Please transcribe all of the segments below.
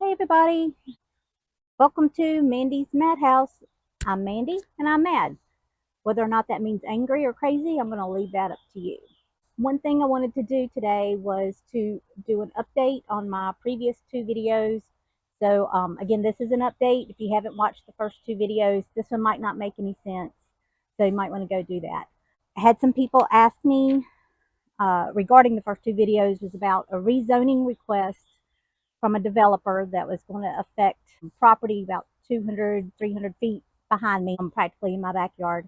Hey everybody, welcome to Mandy's Madhouse. I'm Mandy and I'm mad. Whether or not that means angry or crazy, I'm going to leave that up to you. One thing I wanted to do today was to do an update on my previous two videos. So again, this is an update. If you haven't watched the first two videos, this one might not make any sense. So you might want to go do that. I had some people ask me regarding the first two videos was about a rezoning request from a developer that was going to affect property about 200, 300 feet behind me, practically in my backyard.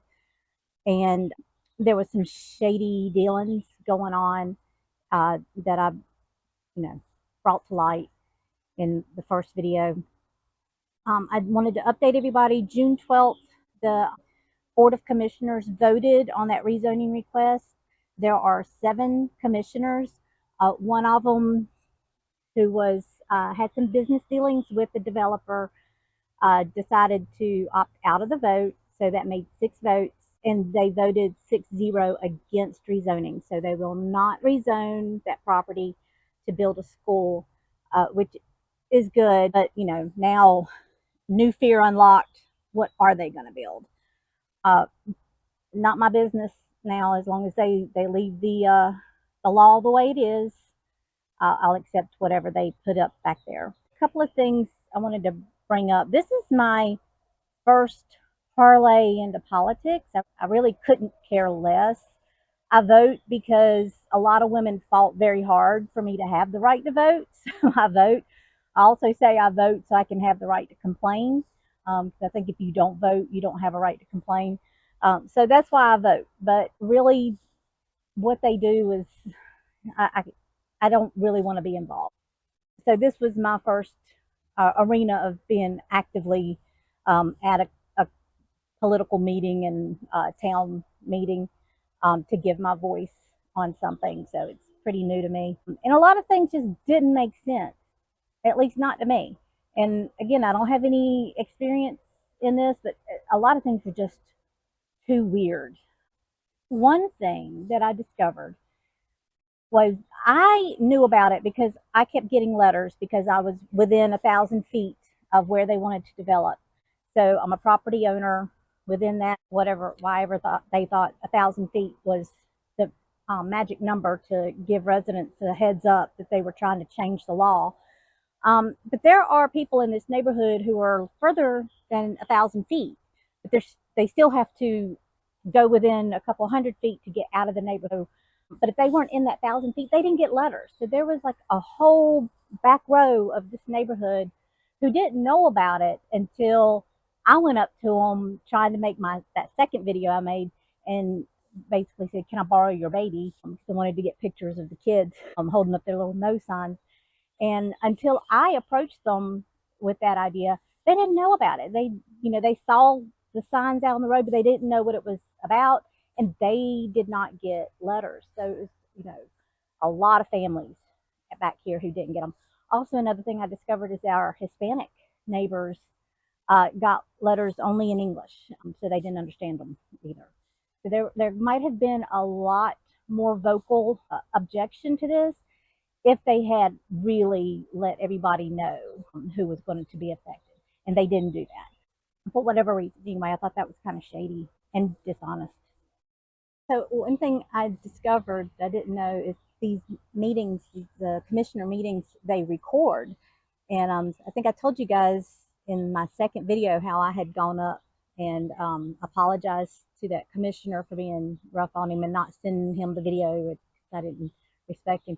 And there was some shady dealings going on that I, brought to light in the first video. I wanted to update everybody. June 12th, the Board of Commissioners voted on that rezoning request. There are 7 commissioners. One of them who was had some business dealings with the developer decided to opt out of the vote. So that made 6 votes, and they voted 6-0 against rezoning. So they will not rezone that property to build a school, which is good. But now new fear unlocked. What are they going to build? Uh, Not my business now. As long as they leave the law the way it is, I'll accept whatever they put up back there. A couple of things I wanted to bring up. This is my first parlay into politics. I really couldn't care less. I vote because a lot of women fought very hard for me to have the right to vote. So I vote. I also say I vote so I can have the right to complain. I think if you don't vote, you don't have a right to complain. So that's why I vote. But really, what they do is I, I don't really want to be involved. So this was my first arena of being actively at a political meeting and town meeting to give my voice on something. So it's pretty new to me. And a lot of things just didn't make sense, at least not to me. And again, I don't have any experience in this, but a lot of things are just too weird. One thing that I discovered was I knew about it because I kept getting letters because I was within 1,000 feet of where they wanted to develop. So I'm a property owner within that, why ever they thought 1,000 feet was the magic number to give residents a heads up that they were trying to change the law. But there are people in this neighborhood who are further than 1,000 feet, but they still have to go within a couple 100 feet to get out of the neighborhood. But if they weren't in that 1,000 feet, they didn't get letters. So there was like a whole back row of this neighborhood who didn't know about it until I went up to them trying to make that second video I made and basically said, "Can I borrow your baby?" Because I wanted to get pictures of the kids holding up their little no signs. And until I approached them with that idea, they didn't know about it. They saw the signs out on the road, but they didn't know what it was about, and they did not get letters. So it was, a lot of families back here who didn't get them. Also, another thing I discovered is our Hispanic neighbors got letters only in English, so they didn't understand them either. So there might have been a lot more vocal objection to this if they had really let everybody know who was going to be affected. And they didn't do that for whatever reason. Anyway, I thought that was kind of shady and dishonest. So one thing I discovered that I didn't know is these meetings, the commissioner meetings, they record. And I think I told you guys in my second video how I had gone up and apologized to that commissioner for being rough on him and not sending him the video. I didn't respect him.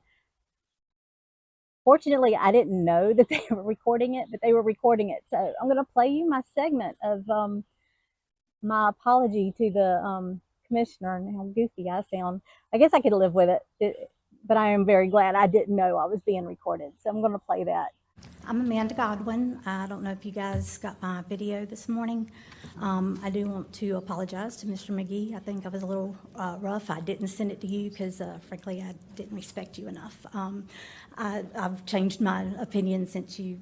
Fortunately, I didn't know that they were recording it, but they were recording it. So I'm going to play you my segment of my apology to the commissioner and how goofy I sound. I guess I could live with it, but I am very glad I didn't know I was being recorded. So I'm going to play that. I'm Amanda Godwin. I don't know if you guys got my video this morning. I do want to apologize to Mr. McGee. I think I was a little rough. I didn't send it to you because, frankly, I didn't respect you enough. I've changed my opinion since you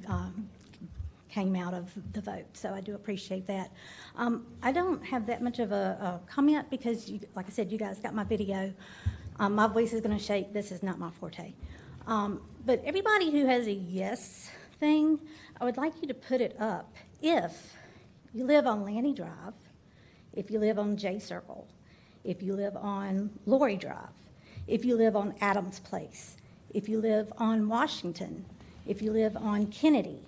came out of the vote, so I do appreciate that. I don't have that much of a comment because, like I said, you guys got my video. My voice is going to shake. This is not my forte. But everybody who has a yes thing, I would like you to put it up if you live on Lanny Drive, if you live on J Circle, if you live on Lori Drive, if you live on Adams Place, if you live on Washington, if you live on Kennedy.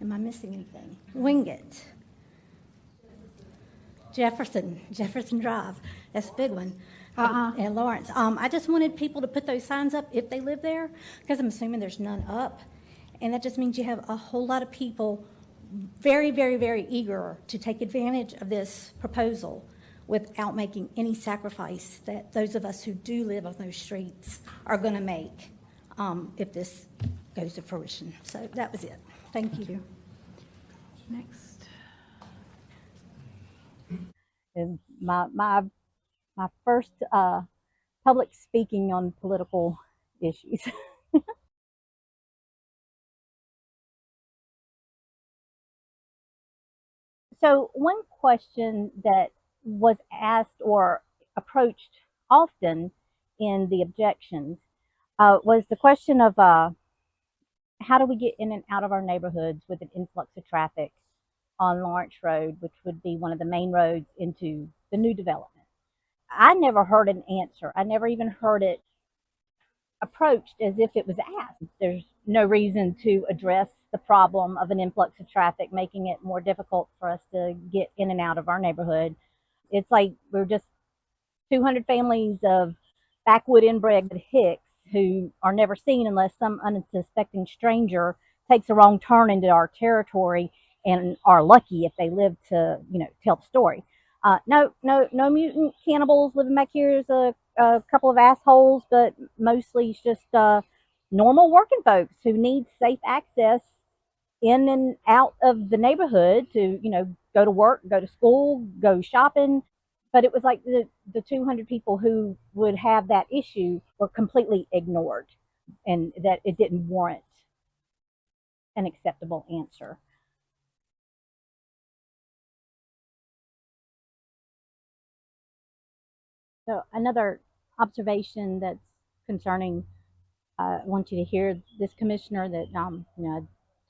Am I missing anything? Wingate. Jefferson Drive, that's a big one. And Lawrence. I just wanted people to put those signs up if they live there, because I'm assuming there's none up. And that just means you have a whole lot of people very, very, very eager to take advantage of this proposal without making any sacrifice that those of us who do live on those streets are going to make if this goes to fruition. So that was it. Thank you. Next. And my first public speaking on political issues. So one question that was asked or approached often in the objections was the question of how do we get in and out of our neighborhoods with an influx of traffic on Lawrence Road, which would be one of the main roads into the new development. I never heard an answer. I never even heard it approached as if it was asked. There's no reason to address the problem of an influx of traffic, making it more difficult for us to get in and out of our neighborhood. It's like we're just 200 families of backwood inbred hicks who are never seen unless some unsuspecting stranger takes a wrong turn into our territory and are lucky if they live to, tell the story. No mutant cannibals living back here is a couple of assholes, but mostly it's just normal working folks who need safe access in and out of the neighborhood to, go to work, go to school, go shopping. But it was like the 200 people who would have that issue were completely ignored, and that it didn't warrant an acceptable answer. So another observation that's concerning, I want you to hear this commissioner that I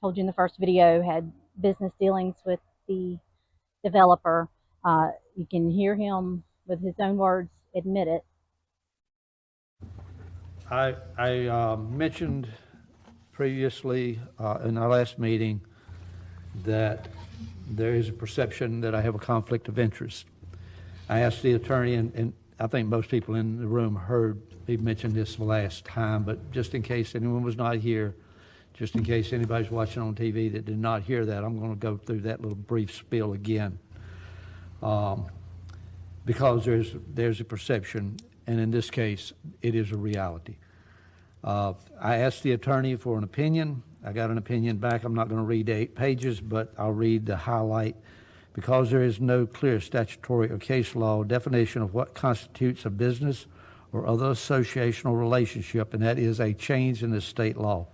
told you in the first video had business dealings with the developer. You can hear him with his own words admit it. I mentioned previously in our last meeting that there is a perception that I have a conflict of interest. I asked the attorney, and I think most people in the room heard me mention this last time, but just in case anyone was not here, just in case anybody's watching on TV that did not hear that, I'm going to go through that little brief spiel again. Because there's a perception, and in this case, it is a reality. I asked the attorney for an opinion. I got an opinion back. I'm not going to read 8 pages, but I'll read the highlight. Because there is no clear statutory or case law definition of what constitutes a business or other associational relationship, and that is a change in the state law.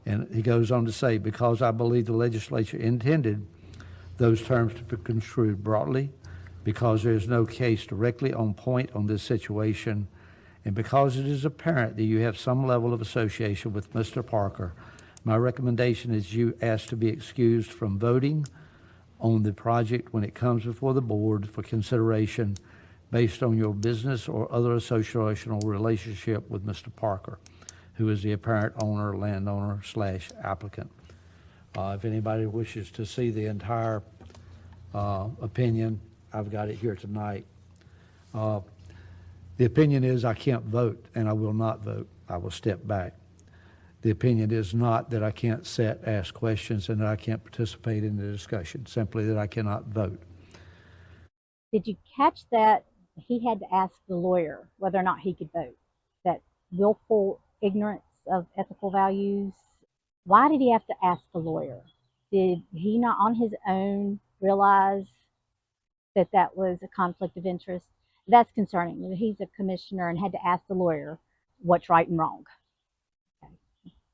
And he goes on to say, because I believe the legislature intended those terms to be construed broadly, because there is no case directly on point on this situation, and because it is apparent that you have some level of association with Mr. Parker, my recommendation is you ask to be excused from voting on the project when it comes before the board for consideration based on your business or other associational relationship with Mr. Parker, who is the apparent owner, landowner / applicant. If anybody wishes to see the entire opinion, I've got it here tonight. The opinion is I can't vote, and I will not vote. I will step back. The opinion is not that I can't ask questions and that I can't participate in the discussion, simply that I cannot vote. Did you catch that he had to ask the lawyer whether or not he could vote? That willful ignorance of ethical values. Why did he have to ask the lawyer? Did he not on his own realize that that was a conflict of interest? That's concerning. He's a commissioner and had to ask the lawyer what's right and wrong. Okay.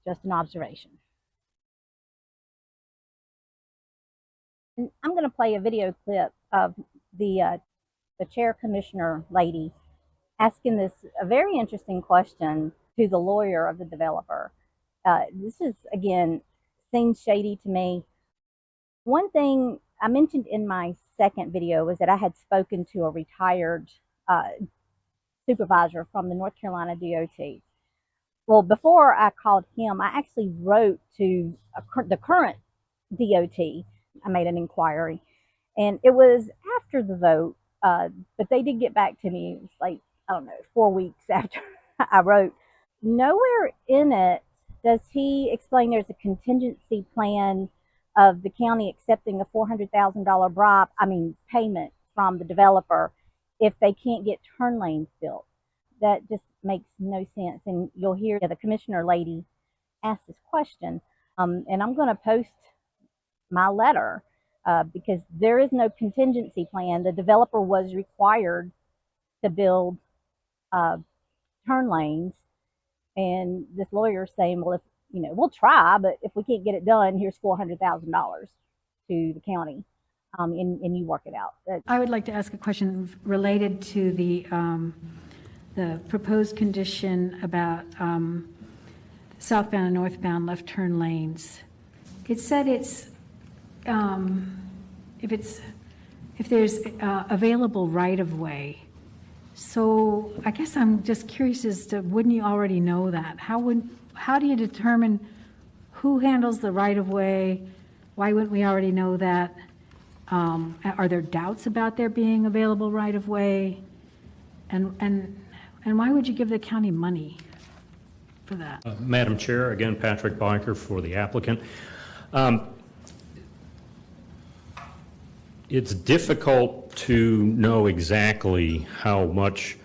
Just an observation. And I'm going to play a video clip of the chair commissioner lady asking this a very interesting question to the lawyer of the developer. This is, again, seems shady to me. One thing I mentioned in my second video was that I had spoken to a retired uh, supervisor from the North Carolina DOT. Well, before I called him, I actually wrote to the current DOT. I made an inquiry, and it was after the vote, but they did get back to me. It was like, I don't know, 4 weeks after I wrote. Nowhere in it does he explain there's a contingency plan of the county accepting a $400,000 bribe, I mean, payment from the developer if they can't get turn lanes built. That just makes no sense. And you'll hear the commissioner lady ask this question. And I'm going to post my letter because there is no contingency plan. The developer was required to build uh, turn lanes. And this lawyer is saying, well, if we'll try, but if we can't get it done, here's $400,000 to the county, and you work it out. I would like to ask a question related to the proposed condition about southbound and northbound left turn lanes. It said it's if there's available right-of-way. So I guess I'm just curious as to, wouldn't you already know that? How do you determine who handles the right-of-way? Why wouldn't we already know that? Are there doubts about there being available right-of-way? And why would you give the county money for that? Madam Chair, again, Patrick Biker for the applicant. It's difficult to know exactly how much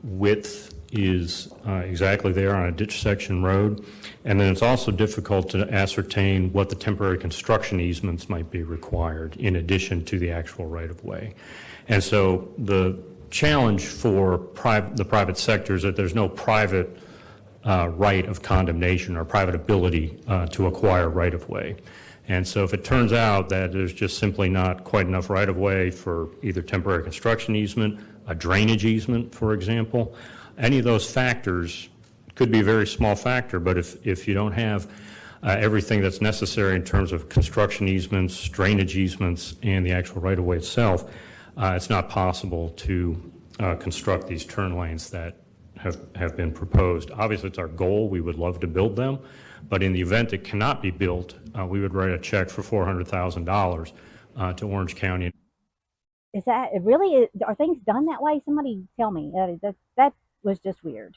width is exactly there on a ditch section road, and then it's also difficult to ascertain what the temporary construction easements might be required in addition to the actual right-of-way. And so the challenge for the private sector is that there's no private right of condemnation or private ability to acquire right-of-way. And so if it turns out that there's just simply not quite enough right-of-way for either temporary construction easement, a drainage easement, for example, any of those factors could be a very small factor, but if you don't have everything that's necessary in terms of construction easements, drainage easements, and the actual right-of-way itself, it's not possible to construct these turn lanes that have been proposed. Obviously, it's our goal. We would love to build them. But in the event it cannot be built, we would write a check for $400,000 to Orange County. Is that it? Really? Are things done that way? Somebody tell me. That was just weird.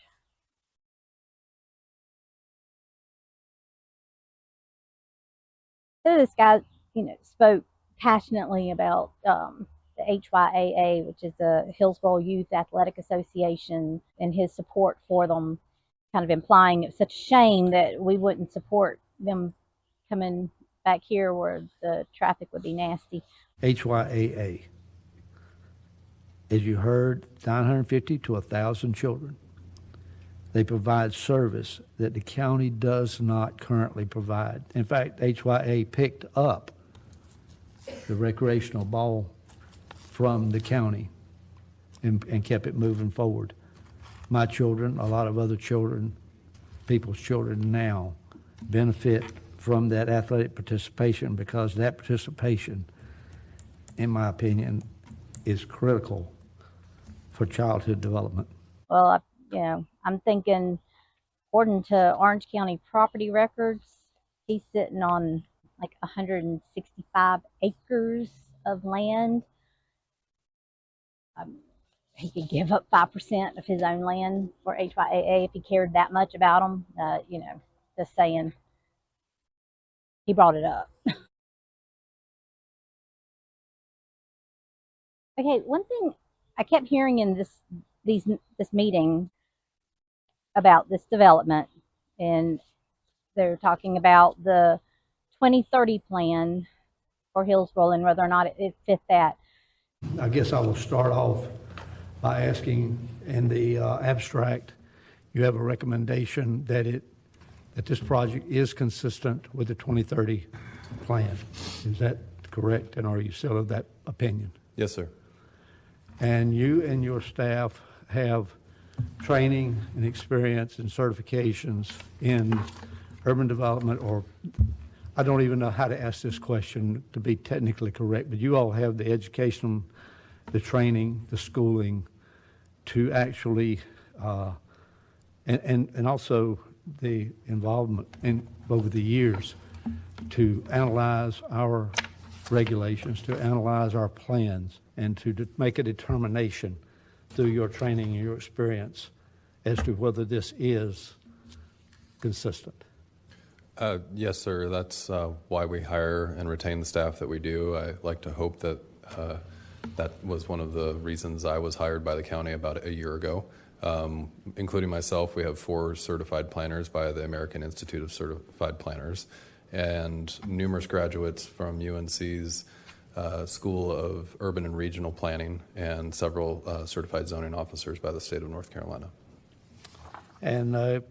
So this guy, spoke passionately about the HYAA, which is the Hillsborough Youth Athletic Association, and his support for them, kind of implying it's such a shame that we wouldn't support them coming back here where the traffic would be nasty. HYAA, as you heard, 950 to 1,000 children. They provide service that the county does not currently provide. In fact, HYA picked up the recreational ball from the county and kept it moving forward. My children, a lot of other children, people's children now benefit from that athletic participation because that participation, in my opinion, is critical for childhood development. Well, I'm thinking, according to Orange County property records, he's sitting on like 165 acres of land. He could give up 5% of his own land for HYAA if he cared that much about them. Just saying. He brought it up. Okay, one thing I kept hearing in this meeting about this development, and they're talking about the 2030 plan for Hillsborough and whether or not it fit that. I guess I will start off by asking, in the abstract, you have a recommendation that this project is consistent with the 2030 plan. Is that correct? And are you still of that opinion? Yes, sir. And you and your staff have training and experience and certifications in urban development, or I don't even know how to ask this question to be technically correct, but you all have the education, the training, the schooling to actually, and also the involvement in over the years to analyze our regulations, to analyze our plans, and to make a determination through your training and your experience as to whether this is consistent. Yes, sir. That's why we hire and retain the staff that we do. I like to hope that that was one of the reasons I was hired by the county about a year ago. Including myself, we have 4 certified planners by the American Institute of Certified Planners, and numerous graduates from UNC's School of Urban and Regional Planning, and several certified zoning officers by the state of North Carolina. And a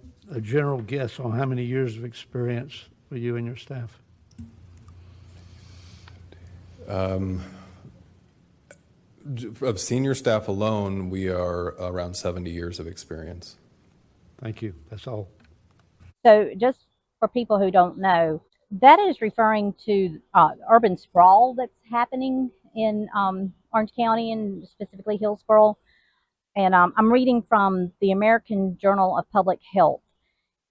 general guess on how many years of experience for you and your staff? Of senior staff alone, we are around 70 years of experience. Thank you. That's all. So just for people who don't know, that is referring to urban sprawl that's happening in Orange County and specifically Hillsborough. And I'm reading from the American Journal of Public Health.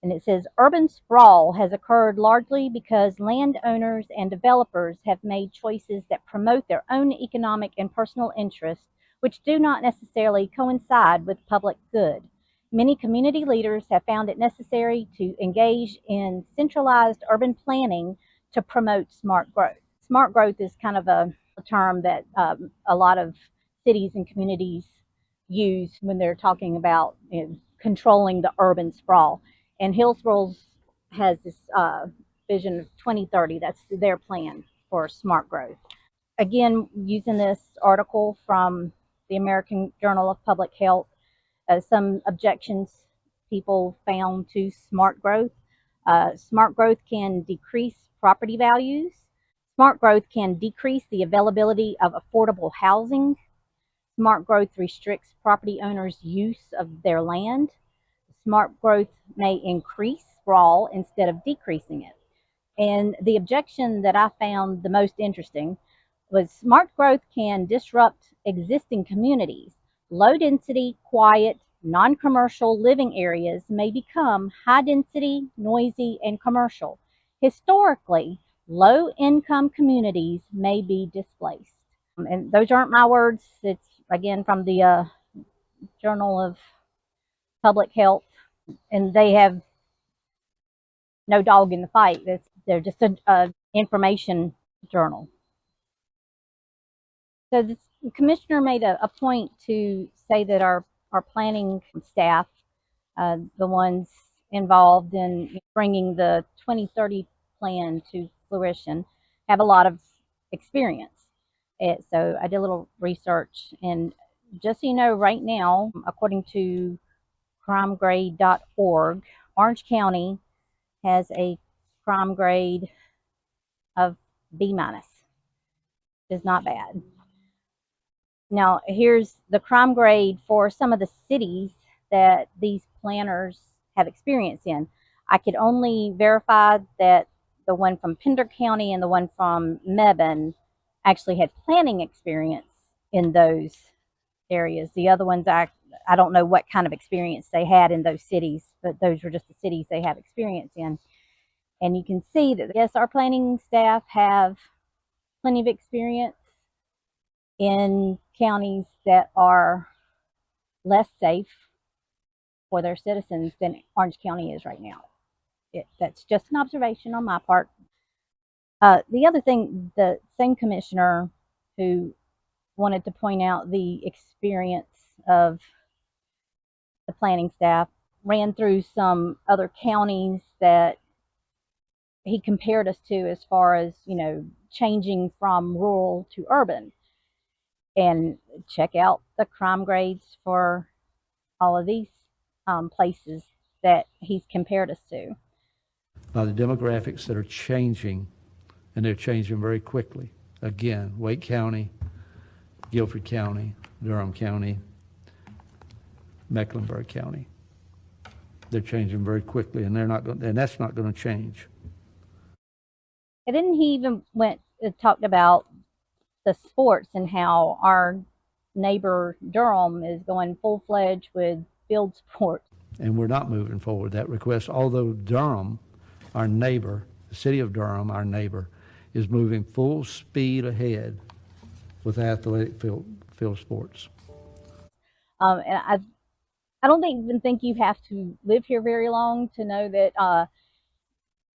And it says, urban sprawl has occurred largely because landowners and developers have made choices that promote their own economic and personal interests, which do not necessarily coincide with public good. Many community leaders have found it necessary to engage in centralized urban planning to promote smart growth. Smart growth is kind of a term that a lot of cities and communities use when they're talking about controlling the urban sprawl. And Hillsborough has this vision of 2030. That's their plan for smart growth. Again, using this article from the American Journal of Public Health, some objections people found to smart growth. Smart growth can decrease property values. Smart growth can decrease the availability of affordable housing. Smart growth restricts property owners' use of their land. Smart growth may increase sprawl instead of decreasing it. And the objection that I found the most interesting was smart growth can disrupt existing communities. Low density, quiet, non-commercial living areas may become high density, noisy, and commercial. Historically, low income communities may be displaced. And those aren't my words. It's again from the Journal of Public Health, and they have no dog in the fight. They're just a information journal. So the commissioner made a point to say that our planning staff, the ones involved in bringing the 2030 plan to fruition, have a lot of experience. So I did a little research, and just so you know, right now, according to crimegrade.org, Orange County has a crime grade of B minus. Is not bad. Now, here's the crime grade for some of the cities that these planners have experience in. I could only verify that the one from Pender County and the one from Mebane actually had planning experience in those areas. The other ones, I don't know what kind of experience they had in those cities, but those were just the cities they have experience in. And you can see that, yes, our planning staff have plenty of experience in counties that are less safe for their citizens than Orange County is right now. That's just an observation on my part. The other thing, the same commissioner who wanted to point out the experience of the planning staff ran through some other counties that he compared us to as far as, changing from rural to urban. And check out the crime grades for all of these places that he's compared us to. By the demographics that are changing, and they're changing very quickly. Again, Wake County, Guilford County, Durham County, Mecklenburg County. They're changing very quickly, and that's not going to change. And then he even talked about the sports and how our neighbor Durham is going full fledged with field sports. And we're not moving forward that request, although Durham, our neighbor, the city of Durham, our neighbor, is moving full speed ahead with athletic field sports. And I don't even think you have to live here very long to know that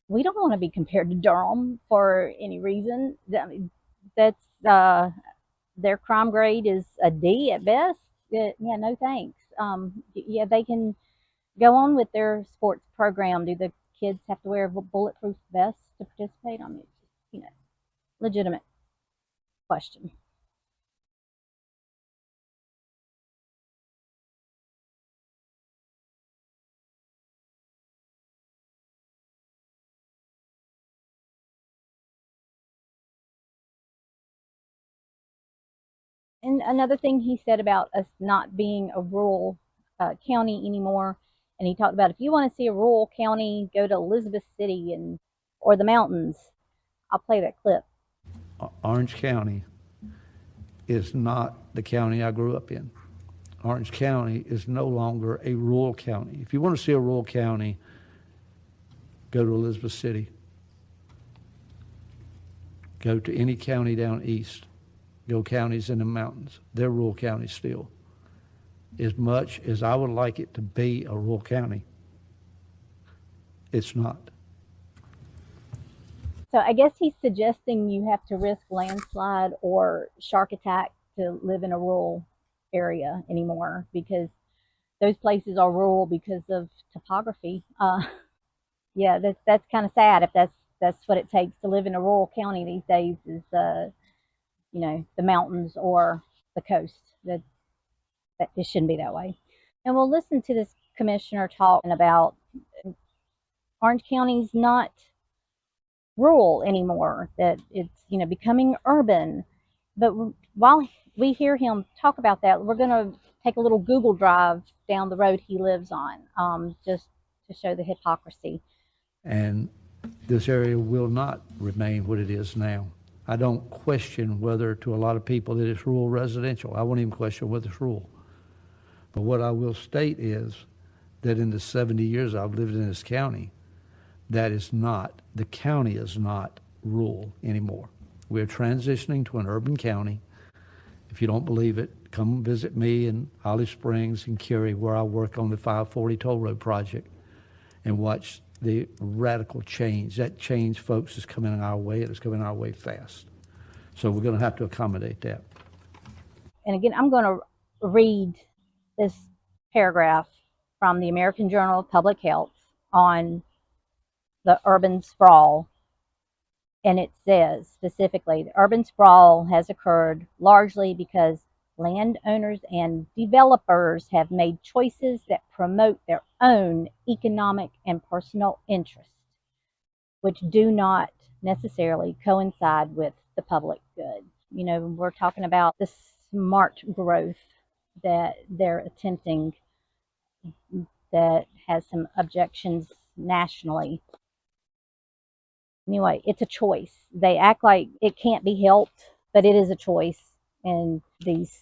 we don't want to be compared to Durham for any reason. I mean, that's their crime grade is a D at best. Yeah, no thanks. Yeah, they can go on with their sports program. Do the kids have to wear bulletproof vests to participate? I mean, it's just, legitimate question. And another thing he said about us not being a rural county anymore, and he talked about if you want to see a rural county, go to Elizabeth City or the mountains. I'll play that clip. Orange County is not the county I grew up in. Orange County is no longer a rural county. If you want to see a rural county, go to Elizabeth City. Go to any county down east. Go counties in the mountains. They're rural counties still. As much as I would like it to be a rural county, it's not. So I guess he's suggesting you have to risk landslide or shark attack to live in a rural area anymore because those places are rural because of topography. Yeah, that's kind of sad if that's what it takes to live in a rural county these days is the mountains or the coast. That it shouldn't be that way. And we'll listen to this commissioner talking about Orange County's not rural anymore, that it's becoming urban. But while we hear him talk about that, we're going to take a little Google Drive down the road he lives on, just to show the hypocrisy. And this area will not remain what it is now. I don't question whether to a lot of people that it's rural residential. I won't even question whether it's rural. But what I will state is that in the 70 years I've lived in this county, the county is not rural anymore. We're transitioning to an urban county. If you don't believe it, come visit me in Holly Springs and Cary, where I work on the 540 toll road project, and watch the radical change. That change, folks, is coming our way, and it's coming our way fast. So we're going to have to accommodate that. And again, I'm going to read this paragraph from the American Journal of Public Health on the urban sprawl. And it says specifically, the urban sprawl has occurred largely because landowners and developers have made choices that promote their own economic and personal interests, which do not necessarily coincide with the public good. We're talking about the smart growth that they're attempting that has some objections nationally. Anyway, it's a choice. They act like it can't be helped, but it is a choice. And these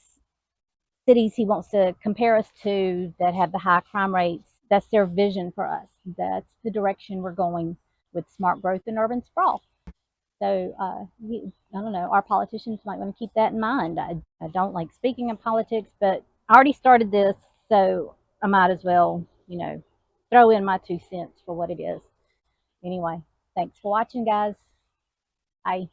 cities he wants to compare us to that have the high crime rates, that's their vision for us. That's the direction we're going with smart growth and urban sprawl. So I don't know, our politicians might want to keep that in mind. I don't like speaking in politics, but I already started this, so I might as well, throw in my 2 cents for what it is. Anyway, thanks for watching, guys. Bye.